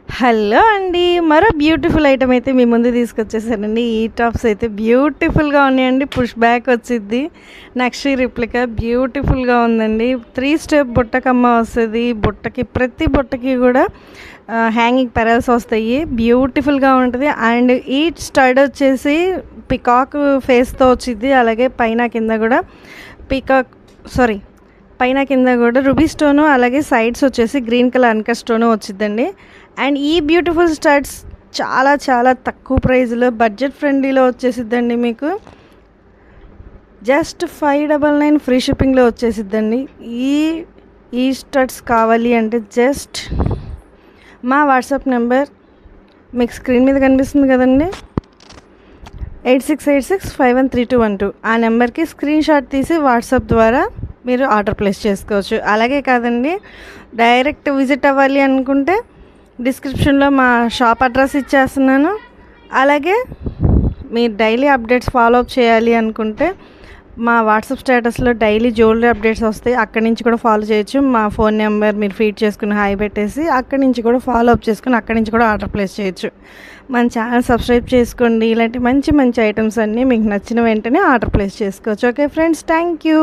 Hello అండి. మరో beautiful item అయితే మీ ముందు తీసుకొచ్చేసానండి. ఈ టాప్స్ అయితే బ్యూటిఫుల్‌గా ఉన్నాయండి. పుష్ బ్యాక్ వచ్చిద్ది. నక్షి రిప్లికా బ్యూటిఫుల్‌గా ఉందండి. 3 స్టెప్ బుట్టకమ్మ వస్తది. ప్రతి బుట్టకి కూడా హ్యాంగింగ్ పెరల్స్ వస్తాయి. బ్యూటిఫుల్‌గా ఉంటది. అండ్ ఈ స్టడ్ వచ్చేసి పికాక్ ఫేస్‌తో వచ్చిద్ది. అలాగే కింద కూడా పీకాక్ సారీ పైన కింద కూడా రూబీ స్టోను, అలాగే సైడ్స్ వచ్చేసి గ్రీన్ కలర్ అన్కట్ స్టోను వచ్చిద్దండి. అండ్ ఈ బ్యూటిఫుల్ స్టడ్స్ చాలా చాలా తక్కువ ప్రైస్లో బడ్జెట్ ఫ్రెండ్లీలో వచ్చేసిద్దండి. మీకు జస్ట్ 599 ఫ్రీ షిప్పింగ్లో వచ్చేసిద్దండి. ఈ స్టడ్స్ కావాలి అంటే జస్ట్ మా వాట్సాప్ నెంబర్ మీకు స్క్రీన్ మీద కనిపిస్తుంది కదండి, 8686513212. ఆ నెంబర్కి స్క్రీన్ షాట్ తీసి వాట్సాప్ ద్వారా మీరు ఆర్డర్ ప్లేస్ చేసుకోవచ్చు. అలాగే కాదండి, డైరెక్ట్ విజిట్ అవ్వాలి అనుకుంటే డిస్క్రిప్షన్లో మా షాప్ అడ్రస్ ఇచ్చేస్తున్నాను. అలాగే మీరు డైలీ అప్డేట్స్ ఫాలో అప్ చేయాలి అనుకుంటే మా వాట్సాప్ స్టేటస్లో డైలీ జ్యువెలరీ అప్డేట్స్ వస్తాయి. అక్కడి నుంచి కూడా ఫాలో చేయొచ్చు. మా ఫోన్ నెంబర్ మీరు ఫీడ్ చేసుకుని హాయ్ పెట్టేసి అక్కడి నుంచి కూడా ఫాలో అప్ చేసుకుని అక్కడి నుంచి కూడా ఆర్డర్ ప్లేస్ చేయొచ్చు. మన ఛానల్ సబ్స్క్రైబ్ చేసుకోండి. ఇలాంటి మంచి మంచి ఐటమ్స్ అన్నీ మీకు నచ్చిన వెంటనే ఆర్డర్ ప్లేస్ చేసుకోవచ్చు. Okay friends, thank you.